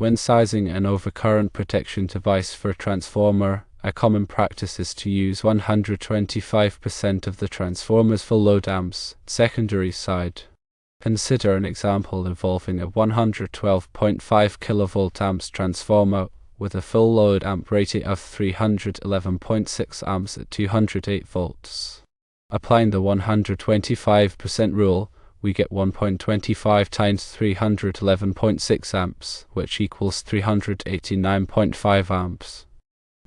When sizing an overcurrent protection device for a transformer, a common practice is to use 125% of the transformer's full load amps, secondary side. Consider an example involving a 112.5 kV amps transformer with a full load amp rating of 311.6 amps at 208 volts. Applying the 125% rule, we get 1.25 times 311.6 amps, which equals 389.5 amps.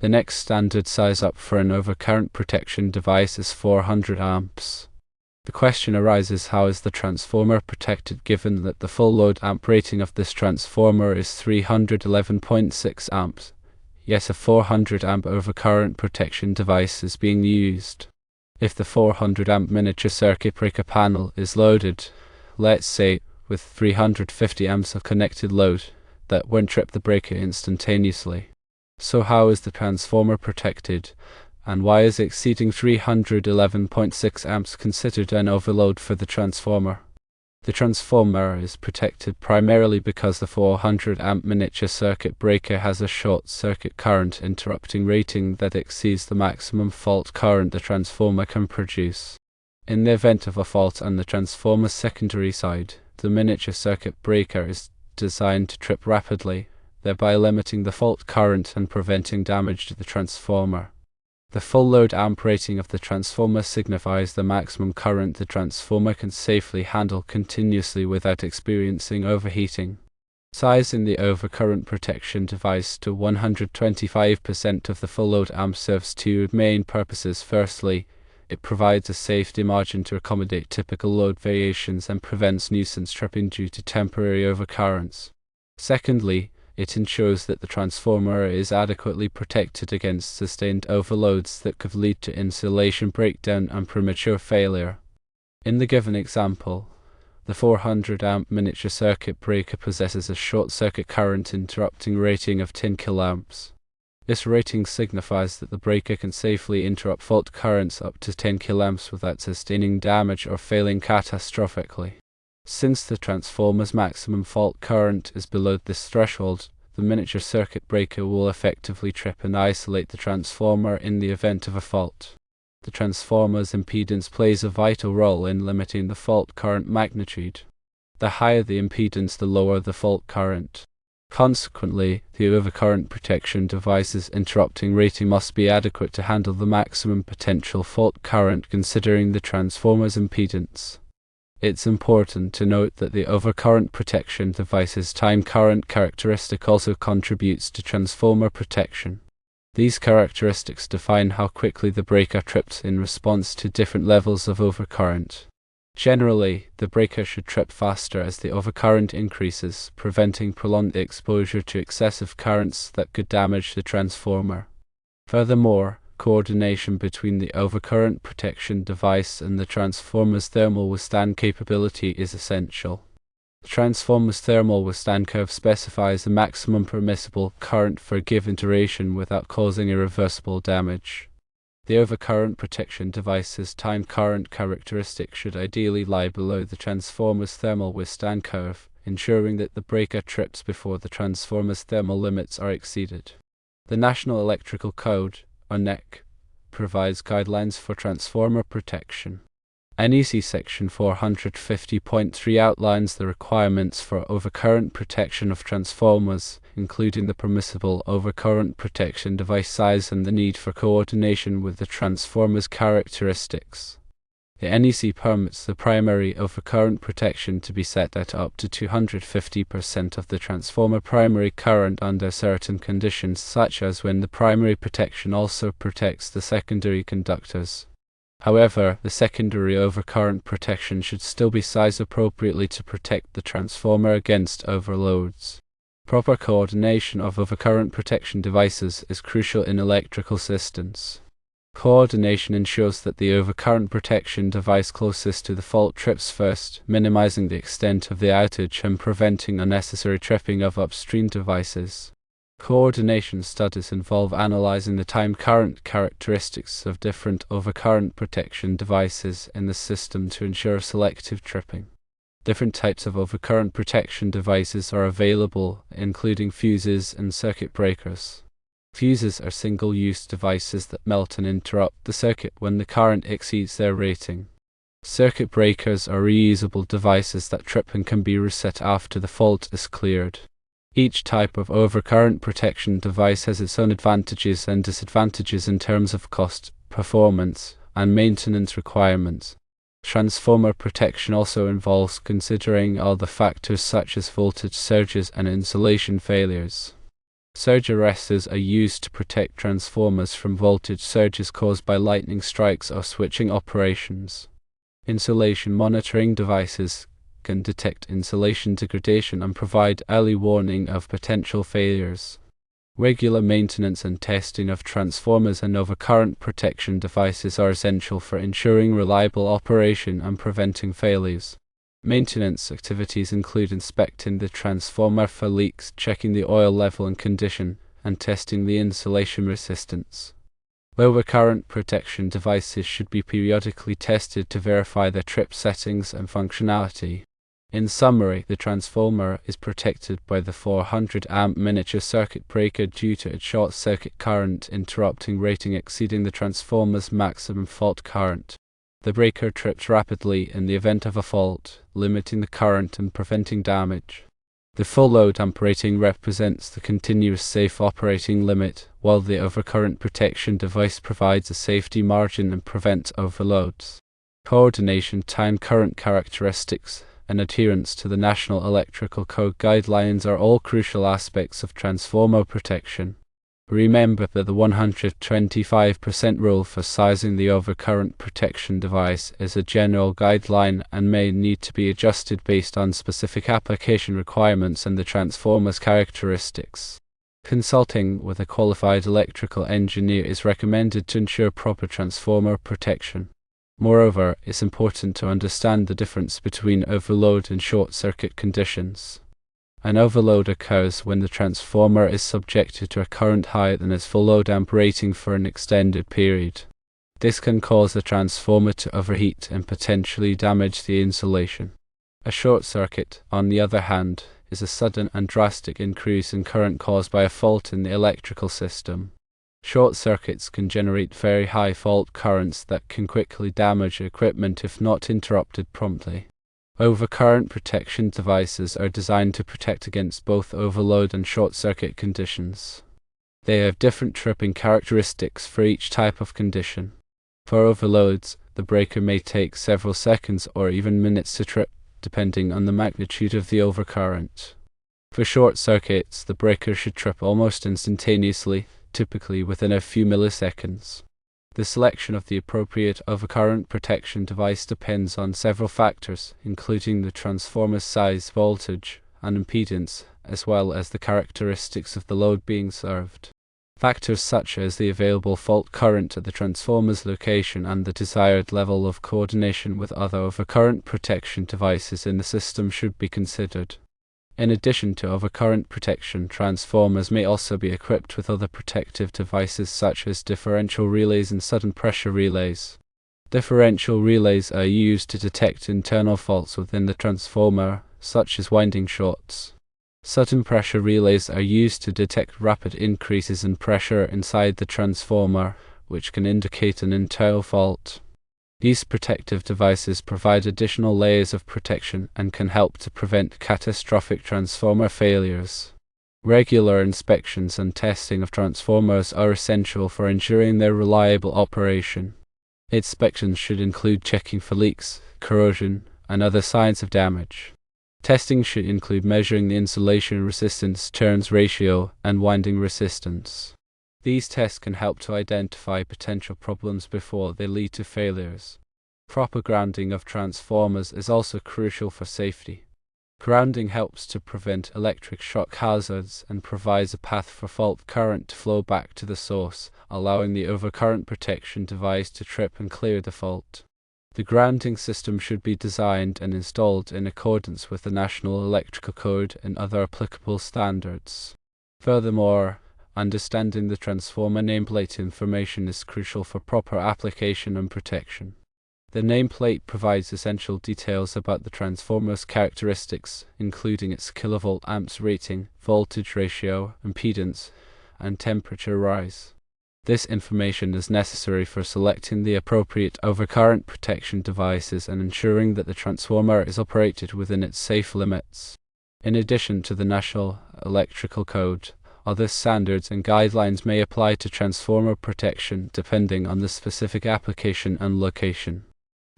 The next standard size up for an overcurrent protection device is 400 amps. The question arises, how is the transformer protected given that the full load amp rating of this transformer is 311.6 amps, yet a 400 amp overcurrent protection device is being used? If the 400 amp miniature circuit breaker panel is loaded, let's say, with 350 amps of connected load, that won't trip the breaker instantaneously. So how is the transformer protected, and why is exceeding 311.6 amps considered an overload for the transformer? The transformer is protected primarily because the 400 amp miniature circuit breaker has a short circuit current interrupting rating that exceeds the maximum fault current the transformer can produce. In the event of a fault on the transformer's secondary side, the miniature circuit breaker is designed to trip rapidly, thereby limiting the fault current and preventing damage to the transformer. The full load amp rating of the transformer signifies the maximum current the transformer can safely handle continuously without experiencing overheating. Sizing the overcurrent protection device to 125% of the full load amp serves two main purposes. Firstly, it provides a safety margin to accommodate typical load variations and prevents nuisance tripping due to temporary overcurrents. Secondly, it ensures that the transformer is adequately protected against sustained overloads that could lead to insulation breakdown and premature failure. In the given example, the 400 amp miniature circuit breaker possesses a short circuit current interrupting rating of 10 kA. This rating signifies that the breaker can safely interrupt fault currents up to 10 kA without sustaining damage or failing catastrophically. Since the transformer's maximum fault current is below this threshold, the miniature circuit breaker will effectively trip and isolate the transformer in the event of a fault. The transformer's impedance plays a vital role in limiting the fault current magnitude. The higher the impedance, the lower the fault current. Consequently, the overcurrent protection device's interrupting rating must be adequate to handle the maximum potential fault current considering the transformer's impedance. It's important to note that the overcurrent protection device's time current characteristic also contributes to transformer protection. These characteristics define how quickly the breaker trips in response to different levels of overcurrent. Generally, the breaker should trip faster as the overcurrent increases, preventing prolonged exposure to excessive currents that could damage the transformer. Furthermore, coordination between the overcurrent protection device and the transformer's thermal withstand capability is essential. The transformer's thermal withstand curve specifies the maximum permissible current for a given duration without causing irreversible damage. The overcurrent protection device's time current characteristic should ideally lie below the transformer's thermal withstand curve, ensuring that the breaker trips before the transformer's thermal limits are exceeded. The National Electrical Code, or NEC, provides guidelines for transformer protection. NEC Section 450.3 outlines the requirements for overcurrent protection of transformers, including the permissible overcurrent protection device size and the need for coordination with the transformer's characteristics. The NEC permits the primary overcurrent protection to be set at up to 250% of the transformer primary current under certain conditions, such as when the primary protection also protects the secondary conductors. However, the secondary overcurrent protection should still be sized appropriately to protect the transformer against overloads. Proper coordination of overcurrent protection devices is crucial in electrical systems. Coordination ensures that the overcurrent protection device closest to the fault trips first, minimizing the extent of the outage and preventing unnecessary tripping of upstream devices. Coordination studies involve analyzing the time current characteristics of different overcurrent protection devices in the system to ensure selective tripping. Different types of overcurrent protection devices are available, including fuses and circuit breakers. Fuses are single-use devices that melt and interrupt the circuit when the current exceeds their rating. Circuit breakers are reusable devices that trip and can be reset after the fault is cleared. Each type of overcurrent protection device has its own advantages and disadvantages in terms of cost, performance, and maintenance requirements. Transformer protection also involves considering other factors such as voltage surges and insulation failures. Surge arresters are used to protect transformers from voltage surges caused by lightning strikes or switching operations. Insulation monitoring devices can detect insulation degradation and provide early warning of potential failures. Regular maintenance and testing of transformers and overcurrent protection devices are essential for ensuring reliable operation and preventing failures. Maintenance activities include inspecting the transformer for leaks, checking the oil level and condition, and testing the insulation resistance. Overcurrent protection devices should be periodically tested to verify their trip settings and functionality. In summary, the transformer is protected by the 400 amp miniature circuit breaker due to its short circuit current interrupting rating exceeding the transformer's maximum fault current. The breaker trips rapidly in the event of a fault, limiting the current and preventing damage. The full load amp rating represents the continuous safe operating limit, while the overcurrent protection device provides a safety margin and prevents overloads. Coordination, time current characteristics, and adherence to the National Electrical Code guidelines are all crucial aspects of transformer protection. Remember that the 125% rule for sizing the overcurrent protection device is a general guideline and may need to be adjusted based on specific application requirements and the transformer's characteristics. Consulting with a qualified electrical engineer is recommended to ensure proper transformer protection. Moreover, it's important to understand the difference between overload and short-circuit conditions. An overload occurs when the transformer is subjected to a current higher than its full load amp rating for an extended period. This can cause the transformer to overheat and potentially damage the insulation. A short circuit, on the other hand, is a sudden and drastic increase in current caused by a fault in the electrical system. Short circuits can generate very high fault currents that can quickly damage equipment if not interrupted promptly. Overcurrent protection devices are designed to protect against both overload and short-circuit conditions. They have different tripping characteristics for each type of condition. For overloads, the breaker may take several seconds or even minutes to trip, depending on the magnitude of the overcurrent. For short circuits, the breaker should trip almost instantaneously, typically within a few milliseconds. The selection of the appropriate overcurrent protection device depends on several factors, including the transformer's size, voltage, and impedance, as well as the characteristics of the load being served. Factors such as the available fault current at the transformer's location and the desired level of coordination with other overcurrent protection devices in the system should be considered. In addition to overcurrent protection, transformers may also be equipped with other protective devices such as differential relays and sudden pressure relays. Differential relays are used to detect internal faults within the transformer, such as winding shorts. Sudden pressure relays are used to detect rapid increases in pressure inside the transformer, which can indicate an internal fault. These protective devices provide additional layers of protection and can help to prevent catastrophic transformer failures. Regular inspections and testing of transformers are essential for ensuring their reliable operation. Inspections should include checking for leaks, corrosion, and other signs of damage. Testing should include measuring the insulation resistance, turns ratio, and winding resistance. These tests can help to identify potential problems before they lead to failures. Proper grounding of transformers is also crucial for safety. Grounding helps to prevent electric shock hazards and provides a path for fault current to flow back to the source, allowing the overcurrent protection device to trip and clear the fault. The grounding system should be designed and installed in accordance with the National Electrical Code and other applicable standards. Furthermore, understanding the transformer nameplate information is crucial for proper application and protection. The nameplate provides essential details about the transformer's characteristics, including its kilovolt amps rating, voltage ratio, impedance, and temperature rise. This information is necessary for selecting the appropriate overcurrent protection devices and ensuring that the transformer is operated within its safe limits. In addition to the National Electrical Code, other standards and guidelines may apply to transformer protection depending on the specific application and location.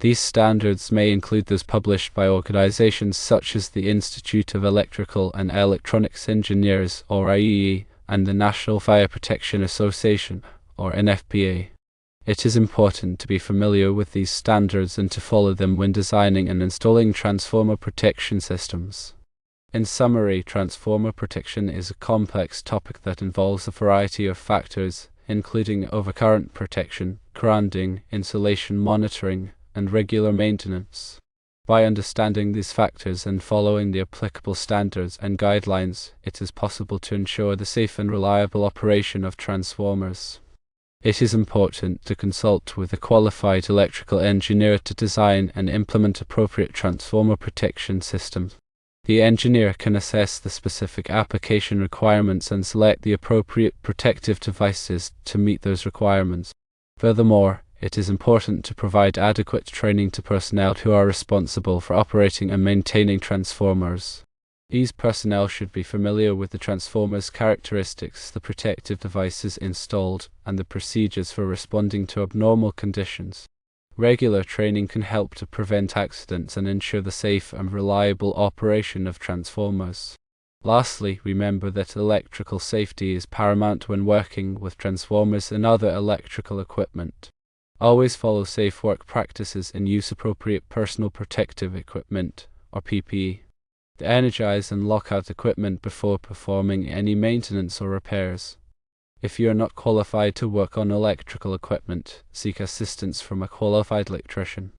These standards may include those published by organizations such as the Institute of Electrical and Electronics Engineers, or IEE, and the National Fire Protection Association, or NFPA. It is important to be familiar with these standards and to follow them when designing and installing transformer protection systems. In summary, transformer protection is a complex topic that involves a variety of factors, including overcurrent protection, grounding, insulation monitoring, and regular maintenance. By understanding these factors and following the applicable standards and guidelines, it is possible to ensure the safe and reliable operation of transformers. It is important to consult with a qualified electrical engineer to design and implement appropriate transformer protection systems. The engineer can assess the specific application requirements and select the appropriate protective devices to meet those requirements. Furthermore, it is important to provide adequate training to personnel who are responsible for operating and maintaining transformers. These personnel should be familiar with the transformer's characteristics, the protective devices installed, and the procedures for responding to abnormal conditions. Regular training can help to prevent accidents and ensure the safe and reliable operation of transformers. Lastly, remember that electrical safety is paramount when working with transformers and other electrical equipment. Always follow safe work practices and use appropriate personal protective equipment, or PPE. Energize and lock out equipment before performing any maintenance or repairs. If you are not qualified to work on electrical equipment, seek assistance from a qualified electrician.